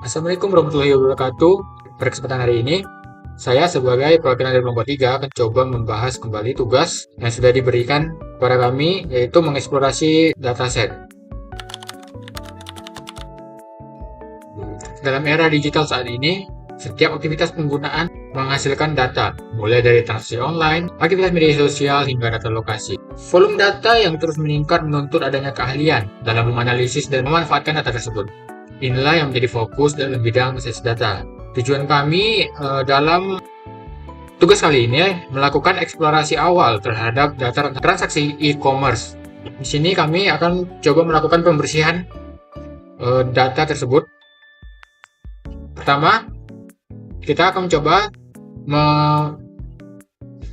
Assalamualaikum warahmatullahi wabarakatuh. Pada kesempatan hari ini, saya sebagai perwakilan dari kelompok 3 akan coba membahas kembali tugas yang sudah diberikan kepada kami, yaitu mengeksplorasi dataset. Dalam era digital saat ini, setiap aktivitas penggunaan menghasilkan data, mulai dari transaksi online, aktivitas media sosial, hingga data lokasi. Volume data yang terus meningkat menuntut adanya keahlian dalam menganalisis dan memanfaatkan data tersebut. Inilah yang menjadi fokus dalam bidang analisis data. Tujuan kami dalam tugas kali ini melakukan eksplorasi awal terhadap data transaksi e-commerce. Di sini kami akan coba melakukan pembersihan data tersebut. Pertama, kita akan coba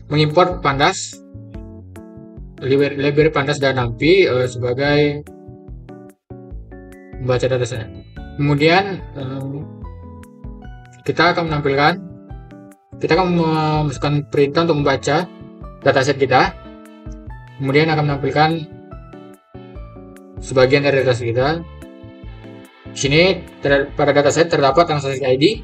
mengimport Pandas, library Pandas dan NumPy sebagai membaca dataset. Kemudian kita akan memasukkan perintah untuk membaca dataset kita. Kemudian akan menampilkan sebagian dari dataset kita. Di sini pada dataset terdapat transaksi ID,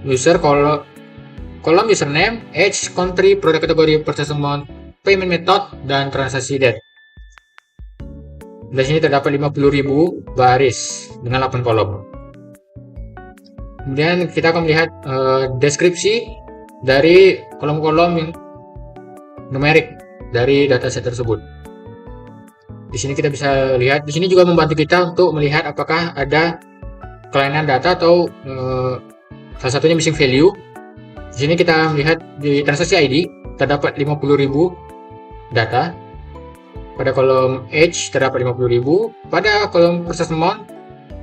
user, kolom username, age, country, produk kategori, purchase amount, payment method, dan transaksi date. Di sini terdapat 50.000 baris dengan 8 kolom. Kemudian kita akan melihat deskripsi dari kolom-kolom yang numerik dari dataset tersebut. Di sini kita bisa lihat, di sini juga membantu kita untuk melihat apakah ada kelainan data atau salah satunya missing value. Di sini kita melihat di transaksi ID terdapat 50.000 data. Pada kolom age terdapat 50.000, pada kolom purchase amount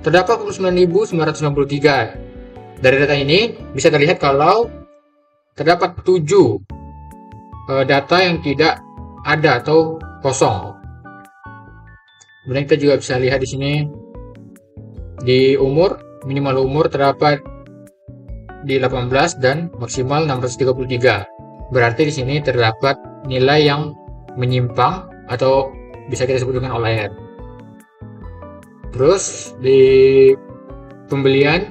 terdapat 49.993. Dari data ini bisa terlihat kalau terdapat 7 data yang tidak ada atau kosong. Kemudian kita juga bisa lihat di sini di umur, minimal umur terdapat di 18 dan maksimal 633. Berarti di sini terdapat nilai yang menyimpang atau bisa kita sebut dengan outlier. Terus di pembelian,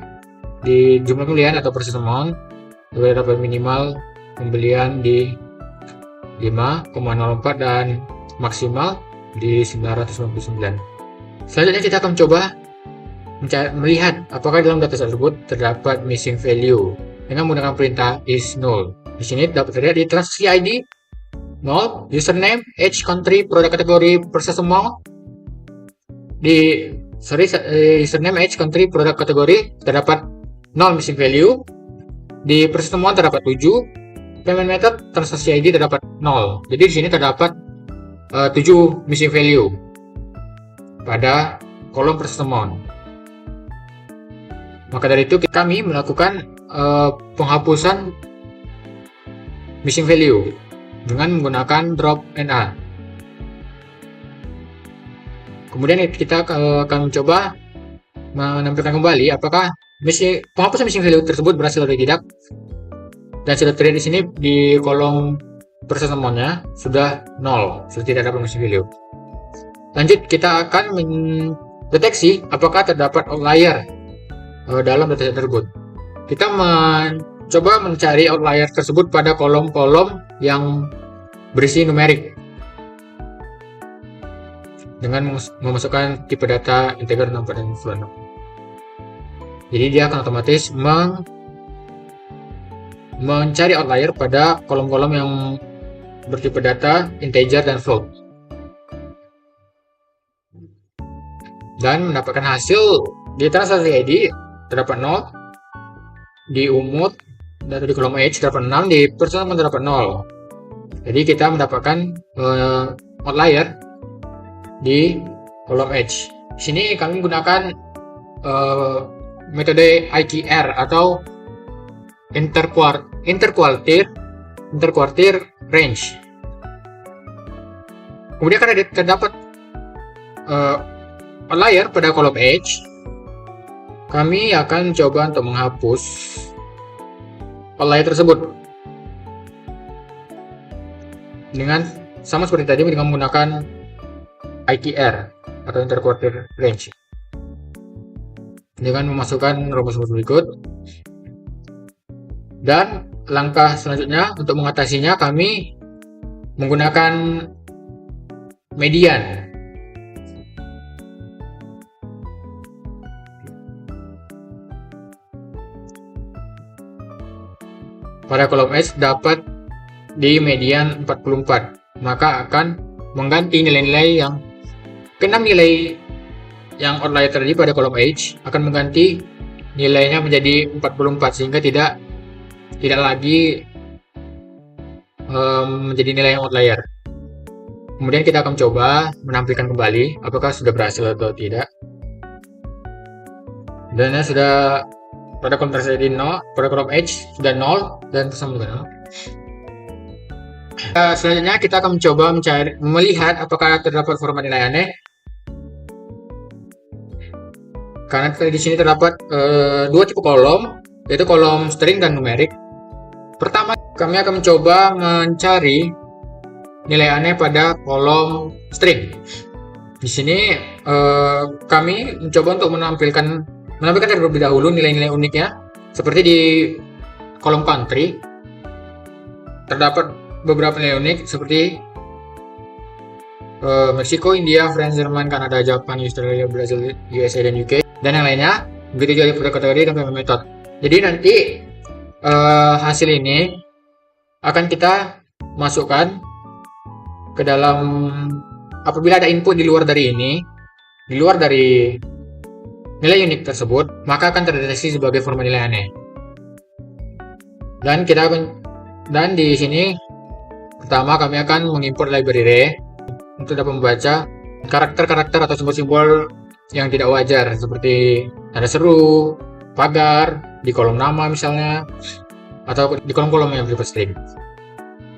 di jumlah pembelian atau purchase amount terdapat minimal pembelian di 5,04 dan maksimal di 999. Selanjutnya kita akan coba melihat apakah dalam data tersebut terdapat missing value dengan menggunakan perintah is null. Di sini dapat terlihat di transaksi ID 0, username, age, country, produk kategori, purchase amount. Username, age, country, produk kategori terdapat 0 missing value. Di purchase amount terdapat 7. Payment method, transaksi ID terdapat 0. Jadi di sini terdapat 7 missing value pada kolom purchase amount. Maka dari itu kami melakukan penghapusan missing value dengan menggunakan drop NA. Kemudian kita akan mencoba menampilkan kembali apakah penghapusan missing value tersebut berhasil atau tidak. Dan sudah terlihat di sini di kolom purchase amount-nya sudah 0, sudah tidak ada missing value. Lanjut, kita akan mendeteksi apakah terdapat outlier dalam data tersebut. Kita coba mencari outlier tersebut pada kolom-kolom yang berisi numerik dengan memasukkan tipe data integer, number, dan float. Jadi dia akan otomatis mencari outlier pada kolom-kolom yang bertipe data integer dan float dan mendapatkan hasil di transaksi ID terdapat 0, di umur dan di kolom age terdapat 6, di purchase amount terdapat 0. Jadi kita mendapatkan outlier di kolom age. Di sini kami menggunakan metode IQR atau interquartile range. Kemudian karena terdapat outlier pada kolom age, kami akan coba untuk menghapus outlier tersebut dengan sama seperti tadi dengan menggunakan IQR atau interquartile range. dengan memasukkan rumus-rumus berikut. Dan langkah selanjutnya untuk mengatasinya kami menggunakan median. Pada kolom H dapat di median 44, maka akan mengganti nilai-nilai yang keenam nilai yang outlier tadi pada kolom H akan mengganti nilainya menjadi 44 sehingga tidak lagi menjadi nilai yang outlier. Kemudian kita akan coba menampilkan kembali apakah sudah berhasil atau tidak. Dan sudah pada kolom terjadi 0, pada kolom H sudah 0 dan bersama dengan 0. Selanjutnya kita akan mencoba melihat apakah terdapat format nilai aneh. Karena di sini terdapat dua tipe kolom, yaitu kolom string dan numerik. Pertama, kami akan mencoba mencari nilai aneh pada kolom string. Di sini kami mencoba untuk menampilkan terlebih dahulu nilai-nilai uniknya. Seperti di kolom country terdapat beberapa nilai unik seperti Meksiko, India, France, Jerman, Kanada, Jepang, Australia, Brazil, USA, dan UK, dan yang lainnya. Begitu juga pada kategori dan payment method. Jadi nanti hasil ini akan kita masukkan ke dalam, apabila ada input di luar dari ini, di luar dari nilai unik tersebut, maka akan terdeteksi sebagai format nilai aneh. Dan di sini pertama kami akan mengimport library untuk dapat membaca karakter-karakter atau simbol-simbol yang tidak wajar seperti tanda seru, pagar, di kolom nama misalnya, atau di kolom-kolom yang bersifat string.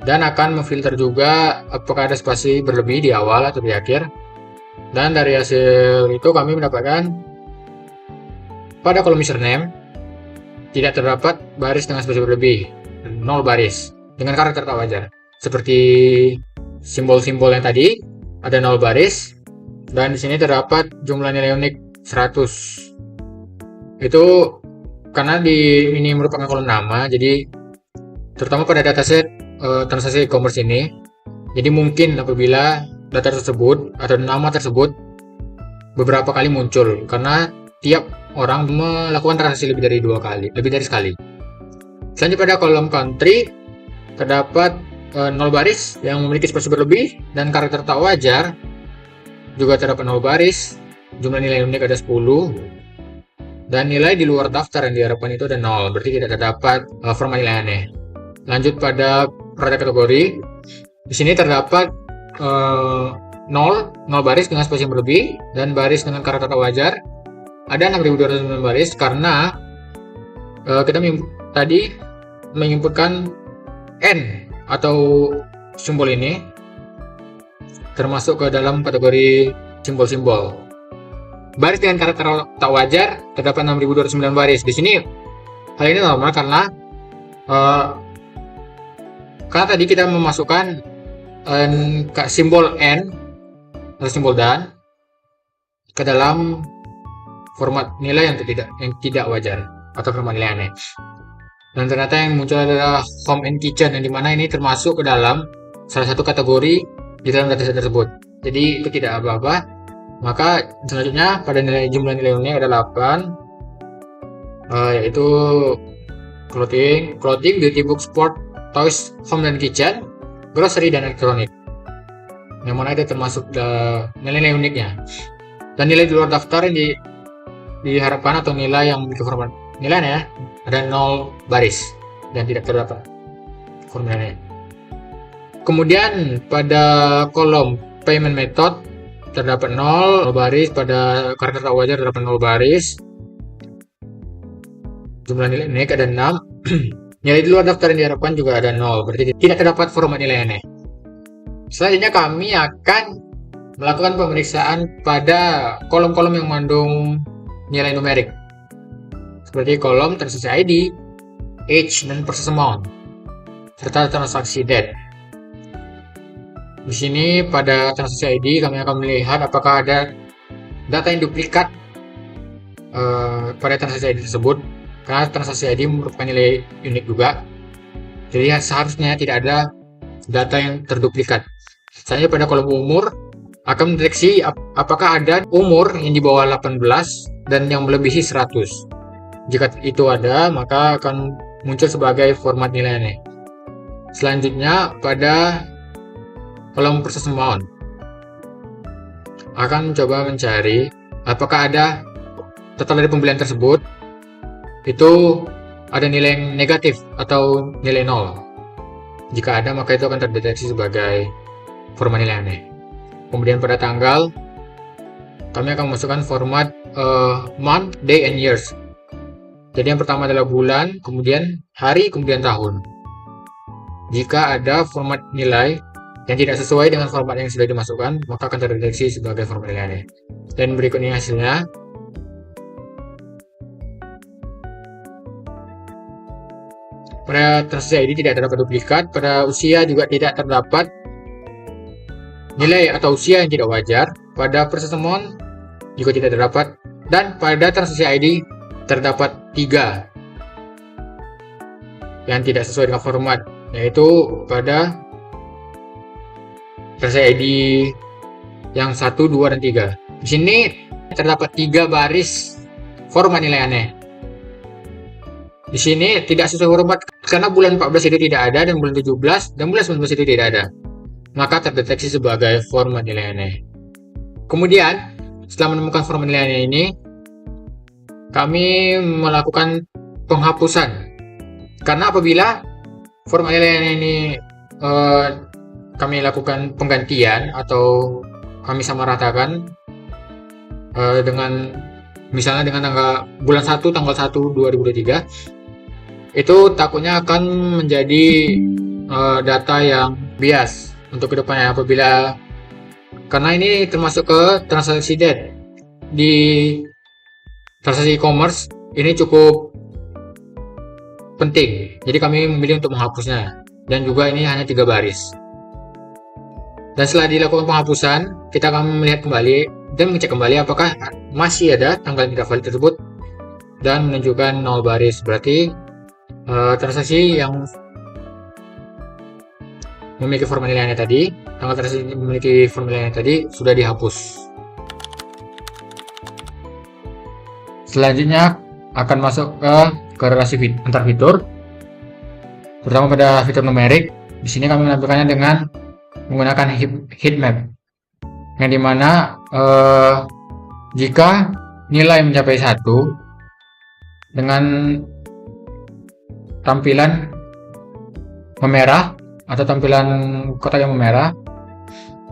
Dan akan memfilter juga apakah ada spasi berlebih di awal atau di akhir. Dan dari hasil itu kami mendapatkan pada kolom username tidak terdapat baris dengan spasi berlebih, 0 baris dengan karakter tak wajar. Seperti simbol-simbol yang tadi ada 0 baris, dan di sini terdapat jumlah nilai unik 100. Itu karena ini merupakan kolom nama, jadi terutama pada dataset transaksi e-commerce ini. Jadi mungkin apabila data tersebut atau nama tersebut beberapa kali muncul karena tiap orang melakukan transaksi lebih dari sekali. Selanjutnya pada kolom country terdapat 0 baris yang memiliki spasi berlebih dan karakter tak wajar. Juga terdapat 0 baris, jumlah nilai unik ada 10, dan nilai di luar daftar yang diharapkan itu ada 0, berarti tidak terdapat format nilai aneh. Lanjut pada kategori, di sini terdapat 0 baris dengan spasi yang berlebih dan baris dengan karakter tak wajar. Ada 6.209 baris karena kita tadi menginputkan n atau simbol ini termasuk ke dalam kategori simbol-simbol. Baris dengan karakter tak wajar terdapat 6.209 baris. Di sini hal ini normal karena tadi kita memasukkan simbol n atau simbol dan ke dalam format nilai yang tidak wajar atau format nilai aneh. Dan ternyata yang muncul adalah home and kitchen, yang dimana ini termasuk ke dalam salah satu kategori di dalam dataset tersebut. Jadi itu tidak apa-apa. Maka selanjutnya pada jumlah nilai unik ada 8, yaitu clothing, beauty book, sport, toys, home dan kitchen, grocery, dan elektronik. Yang mana itu termasuk nilai-nilai uniknya. Dan nilai di luar daftar yang diharapkan atau nilai yang memiliki format nilainya ada 0 baris dan tidak terdapat formatnya. Kemudian pada kolom payment method terdapat 0 baris, pada karakter tak wajar terdapat 0 baris, jumlah nilai unik ada 6, nilai di luar daftar yang diharapkan juga ada 0, berarti tidak terdapat format nilai aneh. Selanjutnya kami akan melakukan pemeriksaan pada kolom-kolom yang mengandung nilai numerik seperti kolom transaksi ID, age, dan process amount, serta transaksi date. Di sini pada transaksi ID kami akan melihat apakah ada data yang duplikat pada transaksi ID tersebut, karena transaksi ID merupakan nilai unik juga. Jadi seharusnya tidak ada data yang terduplikat. Misalnya pada kolom umur akan mendeteksi apakah ada umur yang di bawah 18 dan yang melebihi 100. Jika itu ada, maka akan muncul sebagai format nilai aneh. Selanjutnya pada kolom process amount akan mencoba mencari apakah ada total dari pembelian tersebut itu ada nilai yang negatif atau nilai 0. Jika ada, maka itu akan terdeteksi sebagai format nilai aneh. Kemudian pada tanggal, kami akan masukkan format month, day, and years. Jadi yang pertama adalah bulan, kemudian hari, kemudian tahun. Jika ada format nilai yang tidak sesuai dengan format yang sudah dimasukkan, maka akan terdeteksi sebagai format nilai aneh. Dan berikut ini hasilnya. Pada transaksi ID tidak terdapat duplikat, pada usia juga tidak terdapat nilai atau usia yang tidak wajar, pada process amount juga tidak terdapat, dan pada transaksi ID terdapat 3 yang tidak sesuai dengan format, yaitu pada transaksi ID yang 1, 2, dan 3. Di sini terdapat 3 baris format nilai aneh. Di sini tidak sesuai format karena bulan 14 itu tidak ada, dan bulan 17 dan bulan 19 itu tidak ada. Maka terdeteksi sebagai format nilai aneh. Kemudian, setelah menemukan format nilai aneh ini, kami melakukan penghapusan. Karena apabila format nilai aneh ini kami lakukan penggantian atau kami samaratakan dengan misalnya dengan bulan 1 tanggal 1 2023, itu takutnya akan menjadi data yang bias untuk kedepannya apabila, karena ini termasuk ke transaksi date. Di transaksi e-commerce ini cukup penting, jadi kami memilih untuk menghapusnya, dan juga ini hanya 3 baris. Dan setelah dilakukan penghapusan, kita akan melihat kembali dan mengecek kembali apakah masih ada tanggal tidak valid tersebut, dan menunjukkan 0 baris, berarti transaksi yang memiliki format nilai aneh tadi, tanggal transaksi memiliki format nilai aneh tadi sudah dihapus. Selanjutnya akan masuk ke korelasi antar fitur, terutama pada fitur numerik. Di sini kami menampilkannya dengan menggunakan heat map, yang dimana jika nilai mencapai 1 dengan tampilan memerah atau tampilan kotak yang memerah,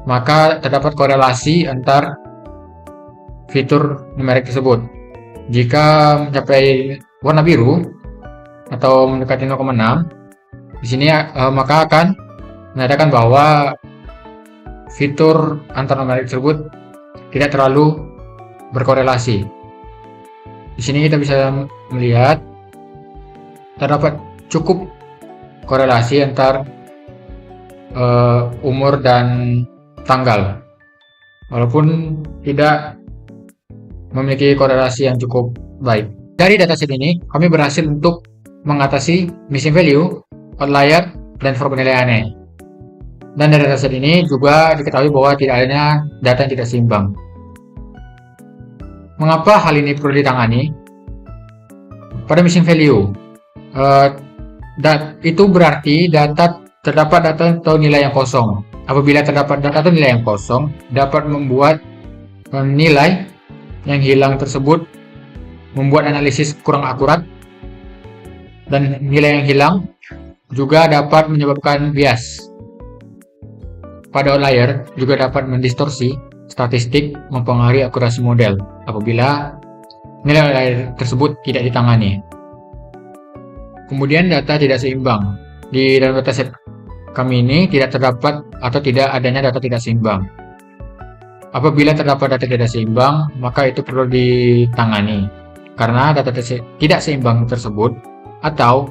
maka terdapat korelasi antar fitur numerik tersebut. Jika mencapai warna biru atau mendekati 0,6, di sini maka akan menandakan bahwa fitur antar numerik tersebut tidak terlalu berkorelasi. Di sini kita bisa melihat terdapat cukup korelasi antar umur dan tanggal, walaupun tidak memiliki korelasi yang cukup baik. Dari dataset ini, kami berhasil untuk mengatasi missing value, outlier, dan format nilai aneh. Dan dari dataset ini juga diketahui bahwa tidak adanya data yang tidak seimbang. Mengapa hal ini perlu ditangani? Pada missing value, itu berarti terdapat data atau nilai yang kosong. Apabila terdapat data atau nilai yang kosong, dapat membuat nilai yang hilang tersebut membuat analisis kurang akurat, dan nilai yang hilang juga dapat menyebabkan bias. Pada outlier juga dapat mendistorsi statistik, mempengaruhi akurasi model apabila nilai outlier tersebut tidak ditangani. Kemudian data tidak seimbang. Di dalam dataset kami ini tidak terdapat atau tidak adanya data tidak seimbang. Apabila terdapat data tidak seimbang, maka itu perlu ditangani. Karena data tidak seimbang tersebut atau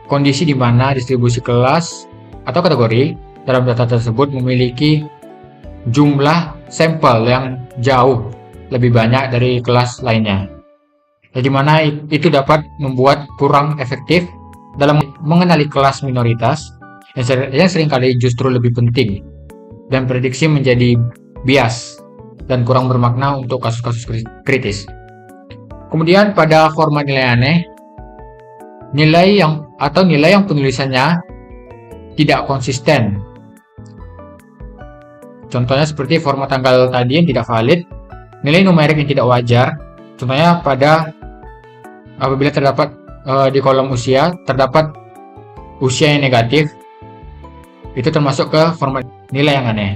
kondisi di mana distribusi kelas atau kategori dalam data tersebut memiliki jumlah sampel yang jauh lebih banyak dari kelas lainnya. di mana itu dapat membuat kurang efektif dalam mengenali kelas minoritas yang seringkali justru lebih penting, dan prediksi menjadi bias dan kurang bermakna untuk kasus-kasus kritis. Kemudian pada format nilai aneh, nilai yang penulisannya tidak konsisten. Contohnya seperti format tanggal tadi yang tidak valid, nilai numerik yang tidak wajar. Contohnya apabila terdapat di kolom usia terdapat usia yang negatif, itu termasuk ke format nilai yang aneh.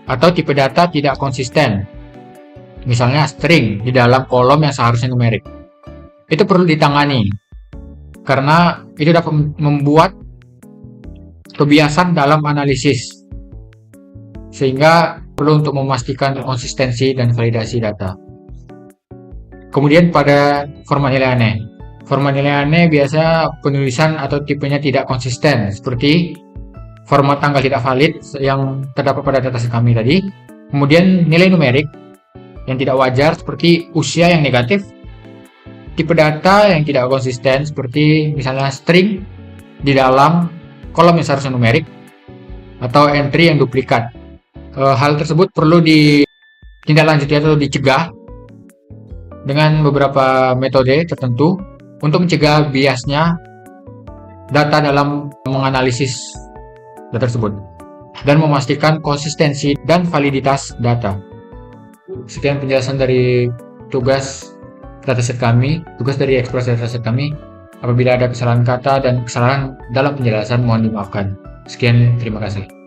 Atau tipe data tidak konsisten, misalnya string di dalam kolom yang seharusnya numerik. Itu perlu ditangani karena itu dapat membuat kebiasaan dalam analisis, sehingga perlu untuk memastikan konsistensi dan validasi data. Kemudian pada format nilai aneh. Format nilai aneh biasa penulisan atau tipenya tidak konsisten, seperti format tanggal tidak valid yang terdapat pada dataset kami tadi. Kemudian nilai numerik yang tidak wajar seperti usia yang negatif. Tipe data yang tidak konsisten seperti misalnya string di dalam kolom yang seharusnya numerik, atau entry yang duplikat. Hal tersebut perlu ditindaklanjuti atau dicegah dengan beberapa metode tertentu untuk mencegah biasnya data dalam menganalisis data tersebut dan memastikan konsistensi dan validitas data. Sekian penjelasan dari tugas dari Express dataset kami. Apabila ada kesalahan kata dan kesalahan dalam penjelasan, mohon dimaafkan. Sekian, terima kasih.